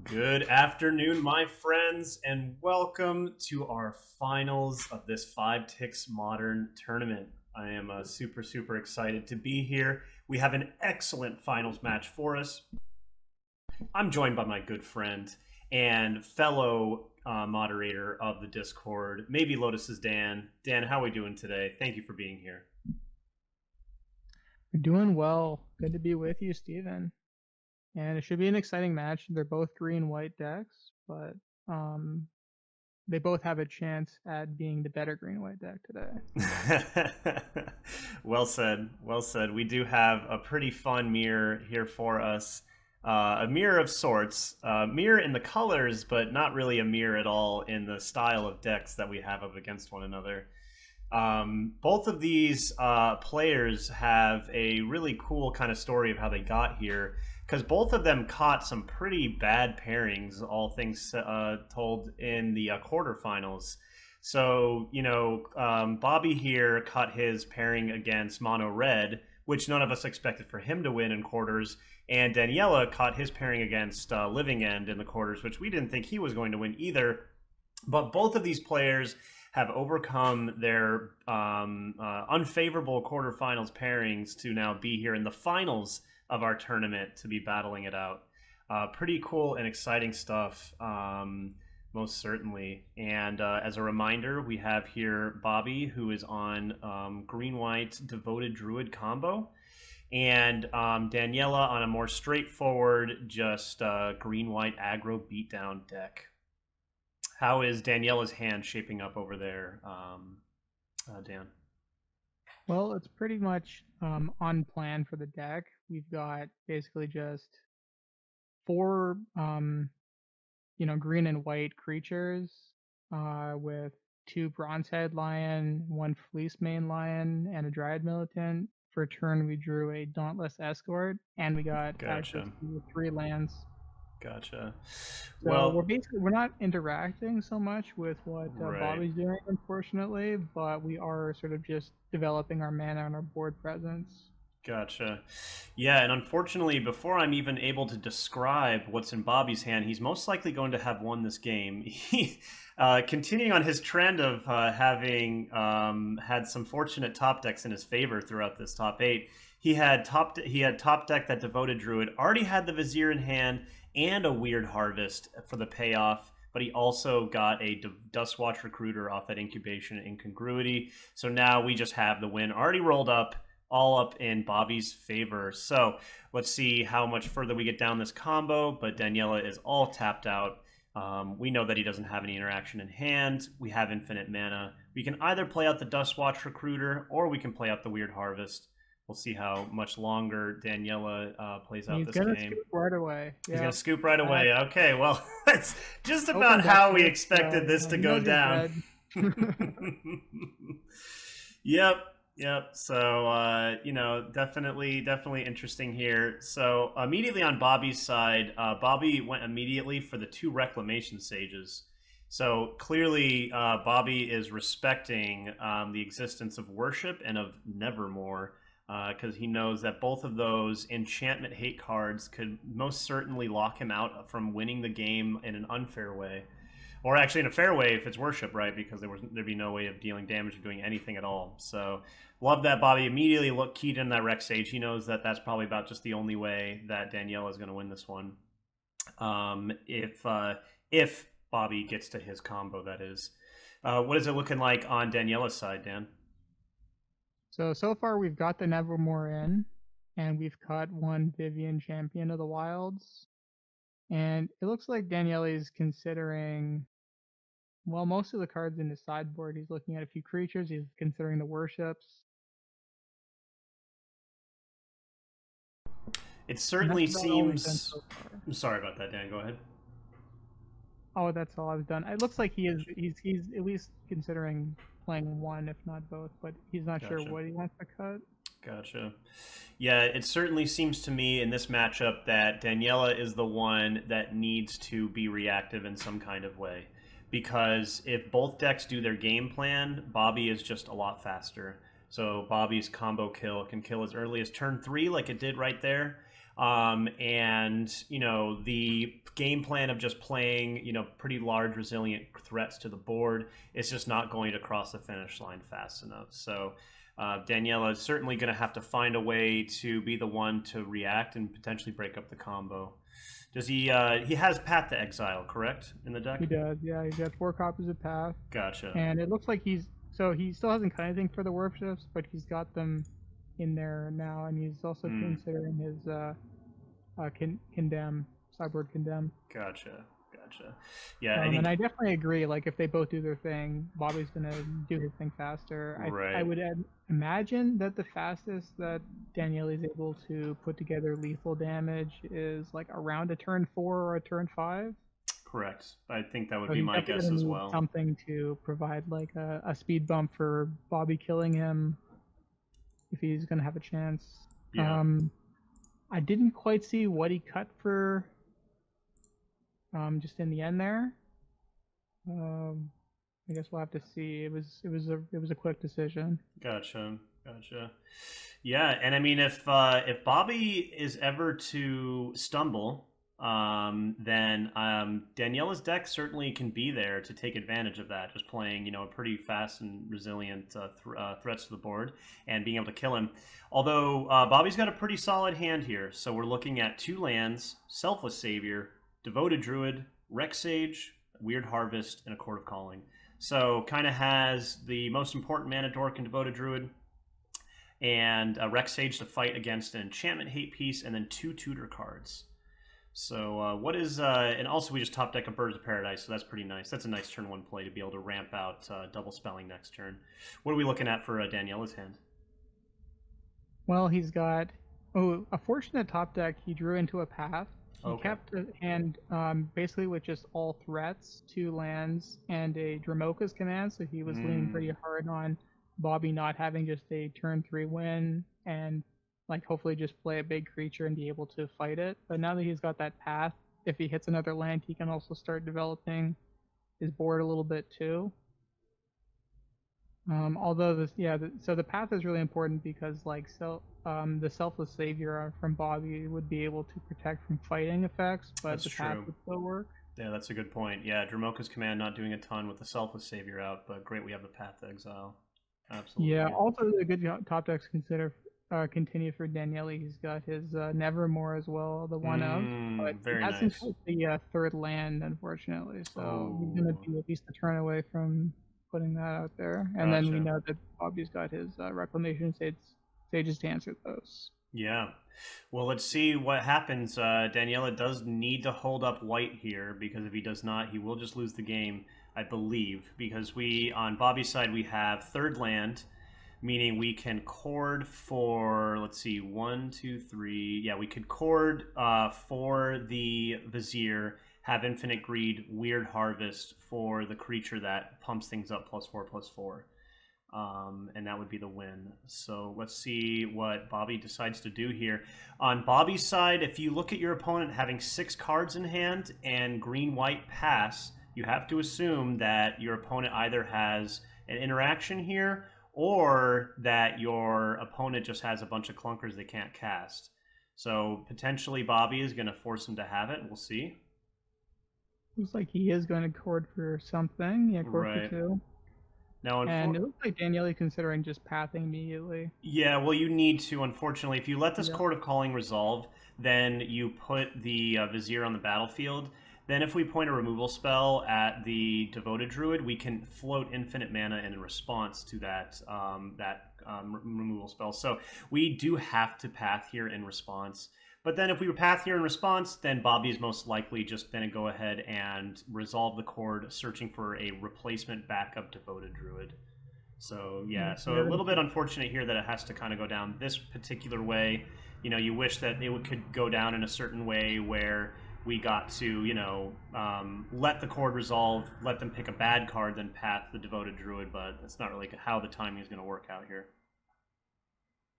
Good afternoon, my friends, and welcome to our finals of this 5-Ticks Modern tournament. I am super excited to be here. We have an excellent finals match for us. I'm joined by my good friend and fellow moderator of the Discord, maybe Lotus's Dan. Dan, how are we doing today? Thank you for being here. We're doing well. Good to be with you, Steven. And it should be an exciting match. They're both green-white decks, but they both have a chance at being the better green-white deck today. Well said. Well said. We do have a pretty fun mirror here for us. A mirror of sorts. Mirror in the colors, but not really a mirror at all in the style of decks that we have up against one another. Both of these players have a really cool kind of story of how they got here, because both of them caught some pretty bad pairings, all things told, in the quarterfinals. So, you know, Bobby here caught his pairing against Mono Red, which none of us expected for him to win in quarters, and Daniela caught his pairing against Living End in the quarters, which we didn't think he was going to win either. But both of these players have overcome their unfavorable quarterfinals pairings to now be here in the finals of our tournament to be battling it out. Pretty cool and exciting stuff, most certainly. And as a reminder, we have here Bobby, who is on green-white devoted Druid combo, and Daniela on a more straightforward, just green-white aggro beatdown deck. How is Daniela's hand shaping up over there, Dan? Well, it's pretty much on plan for the deck. We've got basically just four, green and white creatures with two Bronzehead Lion, one Fleecemane Lion, and a Dryad Militant. For turn, we drew a Dauntless Escort, and we got access to 3 lands. Gotcha. So well, we're not interacting so much with what right. Bobby's doing, unfortunately, but we are sort of just developing our mana and our board presence. Gotcha. Yeah, and unfortunately, before I'm even able to describe what's in Bobby's hand, he's most likely going to have won this game. He, continuing on his trend of having had some fortunate top decks in his favor throughout this top 8, he had top deck that devoted Druid, already had the Vizier in hand, and a Weird Harvest for the payoff, but he also got a Dustwatch Recruiter off that Incubation Incongruity. So now we just have the win already rolled up, all up in Bobby's favor. So let's see how much further we get down this combo, but Daniela is all tapped out. We know that he doesn't have any interaction in hand. We have infinite mana. We can either play out the Dustwatch Recruiter, or we can play out the Weird Harvest. We'll see how much longer Daniela plays out this game. He's going to scoop right away. He's going to scoop right away. Okay, well, that's just about how we expected this to go down. Yep. So, you know, definitely interesting here. So, immediately on Bobby's side, Bobby went immediately for the 2 Reclamation Sages. So, clearly, Bobby is respecting the existence of Worship and of Nevermore, because he knows that both of those enchantment hate cards could most certainly lock him out from winning the game in an unfair way. Or actually in a fair way if it's Worship, right? Because there'd be no way of dealing damage or doing anything at all. So love that Bobby immediately keyed in that Rec Sage. He knows that that's probably about just the only way that Daniela is going to win this one. If Bobby gets to his combo, that is. What is it looking like on Daniela's side, Dan? So far we've got the Nevermore in, and we've caught 1 Vivian Champion of the Wilds. And it looks like Daniela is considering, well, most of the cards in his sideboard. He's looking at a few creatures. He's considering the worships. It certainly seems... I'm sorry about that, Dan. Go ahead. Oh, that's all I've done. It looks like he's at least considering playing 1, if not both, but he's not sure what he wants to cut. Gotcha. Yeah, it certainly seems to me in this matchup that Daniela is the one that needs to be reactive in some kind of way. Because if both decks do their game plan, Bobby is just a lot faster. So Bobby's combo kill can kill as early as turn 3, like it did right there. And the game plan of just playing pretty large resilient threats to the board is just not going to cross the finish line fast enough. So Daniela is certainly going to have to find a way to be the one to react and potentially break up the combo. Does he has Path to Exile, correct, in the deck? He does, yeah. He's got 4 copies of Path. Gotcha. And it looks like he still hasn't cut anything for the warp shifts, but he's got them in there now, and he's also considering his condemn, sideboard condemn. Gotcha. Yeah, and I definitely agree. Like, if they both do their thing, Bobby's gonna do his thing faster. Right. I would imagine that the fastest that Daniele is able to put together lethal damage is like around a turn 4 or a turn 5. Correct. I think that would be my guess as well. Something to provide like a speed bump for Bobby killing him if he's gonna have a chance. Yeah. I didn't quite see what he cut for. Just in the end there. I guess we'll have to see. It was a quick decision. Gotcha. Yeah, and I mean, if Bobby is ever to stumble, then Daniela's deck certainly can be there to take advantage of that. Just playing, a pretty fast and resilient threats to the board and being able to kill him. Although Bobby's got a pretty solid hand here, so we're looking at 2 lands, Selfless Savior, Devoted Druid, Rex Sage, Weird Harvest, and a Court of Calling. So kind of has the most important mana dork in Devoted Druid, and a Rex Sage to fight against an enchantment hate piece, and then 2 tutor cards. So what is and also we just top deck a Birds of Paradise, so that's pretty nice. That's a nice turn 1 play to be able to ramp out double spelling next turn. What are we looking at for Daniela's hand? Well, he's got a fortunate top deck. He drew into a Path. He kept a hand basically with just all threats, 2 lands, and a Dramoka's Command, so he was leaning pretty hard on Bobby not having just a turn 3 win and like hopefully just play a big creature and be able to fight it. But now that he's got that Path, if he hits another land, he can also start developing his board a little bit too. Although so the Path is really important because like the Selfless Savior from Bobby would be able to protect from fighting effects, but that's the true. Path would still work. Yeah, that's a good point. Yeah, Dramoka's Command not doing a ton with the Selfless Savior out, but great we have the Path to Exile. Absolutely. Yeah, also a good top decks continue for Daniele. He's got his Nevermore as well, the one of, but very he hasn't nice. the 3rd land, unfortunately, so he's going to be at least a turn away from putting that out there. And then we know that Bobby's got his Reclamation Sages to answer those. Yeah. Well, let's see what happens. Daniela does need to hold up white here, because if he does not, he will just lose the game, I believe. Because on Bobby's side, we have 3rd land, meaning we can chord for, let's see, 1, 2, 3. Yeah, we could chord for the Vizier, have Infinite Greed, Weird Harvest for the creature that pumps things up +4/+4. And that would be the win. So let's see what Bobby decides to do here. On Bobby's side, if you look at your opponent having 6 cards in hand and green-white pass, you have to assume that your opponent either has an interaction here or that your opponent just has a bunch of clunkers they can't cast. So potentially Bobby is going to force him to have it. We'll see. Looks like he is going to chord for something. Yeah, chord for 2. Now, and it looks like Daniele considering just pathing immediately. Yeah, well, you need to, unfortunately. If you let this Court of Calling resolve, then you put the Vizier on the battlefield. Then if we point a removal spell at the Devoted Druid, we can float infinite mana in response to that removal spell. So we do have to path here in response. But then if we path here in response, then Bobby is most likely just going to go ahead and resolve the chord, searching for a replacement backup Devoted Druid. So yeah, so a little bit unfortunate here that it has to kind of go down this particular way. You wish that it could go down in a certain way where we got to, let the chord resolve, let them pick a bad card, then path the Devoted Druid, but that's not really how the timing is going to work out here.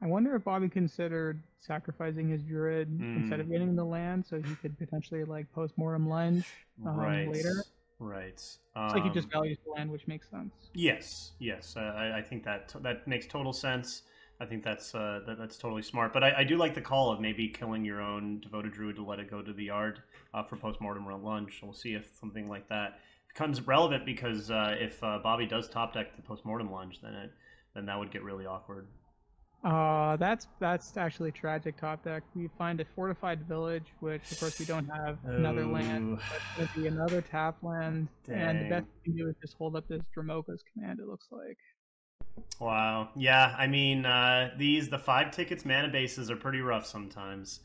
I wonder if Bobby considered sacrificing his Druid instead of getting the land, so he could potentially post-mortem lunge later. Right. It's like he just values the land, which makes sense. Yes. I think that makes total sense. I think that's totally smart. But I do like the call of maybe killing your own Devoted Druid to let it go to the yard for postmortem or lunge. We'll see if something like that becomes relevant, because if Bobby does top deck the postmortem lunge, then that would get really awkward. That's actually tragic top deck. We find a fortified village, which of course we don't have another land, but it's gonna be another tap land, and the best we can do is just hold up this Dramoka's Command, it looks like. Wow. Yeah, I mean, the 5 tickets mana bases are pretty rough sometimes.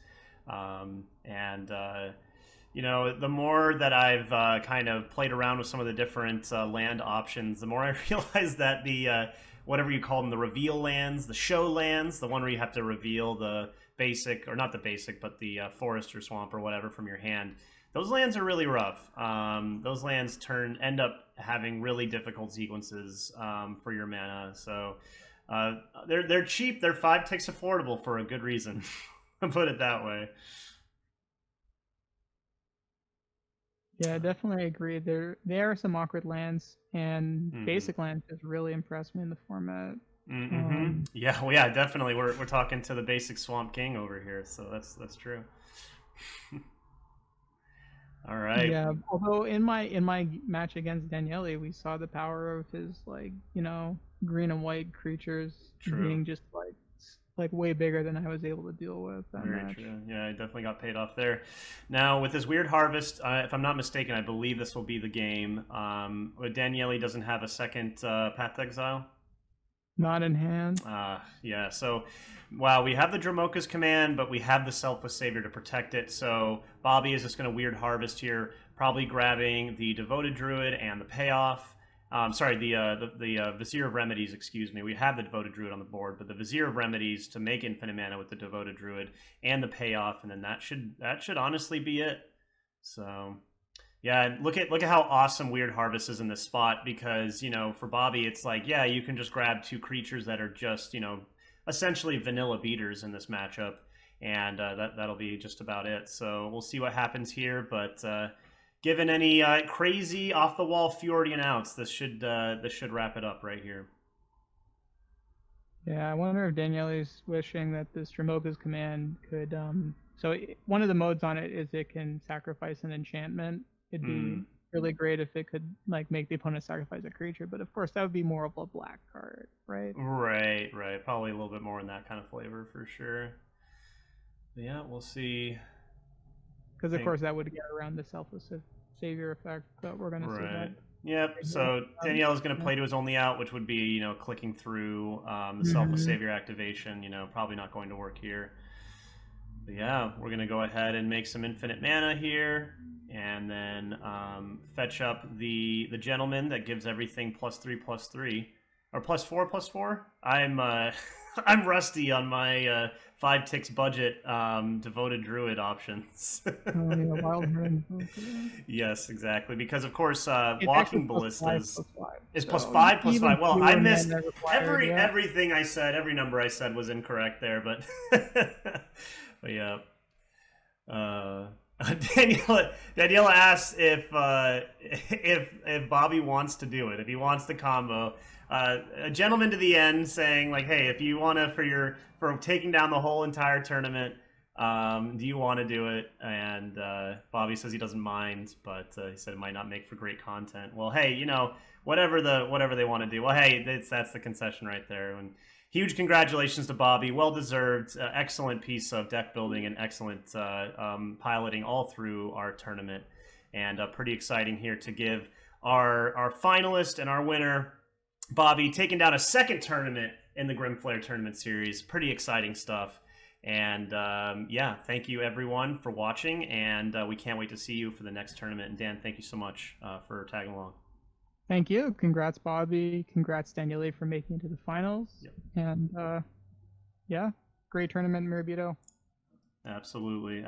You know, the more that I've kind of played around with some of the different land options, the more I realize that the whatever you call them, the reveal lands, the show lands, the one where you have to reveal the basic, or not the basic, but the forest or swamp or whatever from your hand, those lands are really rough. Those lands end up having really difficult sequences for your mana. So they're cheap. They're 5 ticks affordable for a good reason. Put it that way. Yeah, definitely agree. There are some awkward lands, and basic lands just really impressed me in the format. Yeah, well, yeah, definitely. We're talking to the basic Swamp King over here, so that's true. All right. Yeah, although in my match against Daniele, we saw the power of his, like, you know, green and white creatures being just like way bigger than I was able to deal with that match. Very true. Yeah, I definitely got paid off there. Now, with this weird harvest, if I'm not mistaken, I believe this will be the game. Daniele doesn't have a second Path to Exile. Not in hand. Yeah, so, wow, we have the Dramoka's Command, but we have the Selfless Savior to protect it. So Bobby is just going to weird harvest here, probably grabbing the Devoted Druid and the payoff. Sorry, the Vizier of Remedies, excuse me. We have the Devoted Druid on the board, but the Vizier of Remedies to make infinite mana with the Devoted Druid and the payoff, and then that should honestly be it. So, yeah, look at how awesome Weird Harvest is in this spot, because, you know, for Bobby, it's like, yeah, you can just grab 2 creatures that are just, you know, essentially vanilla beaters in this matchup, and that'll be just about it. So we'll see what happens here, but given any crazy off-the-wall Fjordian outs, this should wrap it up right here. Yeah, I wonder if Daniele's wishing that this Dramoka's Command could... So one of the modes on it is it can sacrifice an enchantment. It'd be really great if it could, like, make the opponent sacrifice a creature, but of course that would be more of a black card, right? Right. Probably a little bit more in that kind of flavor for sure. But yeah, we'll see. Because of course that would get around the Selfless Savior effect, but we're going to see that. Yep, so Danielle is going to play to his only out, which would be, you know, clicking through the Selfless Savior activation. You know, probably not going to work here. But yeah, we're going to go ahead and make some infinite mana here, and then fetch up the Gentleman that gives everything +3/+3, or +4/+4. I'm rusty on my 5 ticks budget Devoted Druid options. Yes, yes, because of course Walking Ballistas is +5/+5. Well, I missed everything I said. Every number I said was incorrect there, but but yeah. Daniela asks if Bobby wants to do it, if he wants the combo. A gentleman to the end saying, like, hey, if you want to, for taking down the whole entire tournament, do you want to do it? And Bobby says he doesn't mind, but he said it might not make for great content. Well, hey, you know, whatever they want to do. Well, hey, that's the concession right there. And huge congratulations to Bobby. Well deserved. Excellent piece of deck building and excellent piloting all through our tournament. And pretty exciting here to give our finalist and our winner, Bobby, taking down a second tournament in the Grimflare Tournament Series. Pretty exciting stuff. And yeah, thank you everyone for watching, and we can't wait to see you for the next tournament. And Dan, thank you so much for tagging along. Thank you. Congrats, Bobby. Congrats, Daniele, for making it to the finals. Yep. And yeah, great tournament, Mirabito. Absolutely.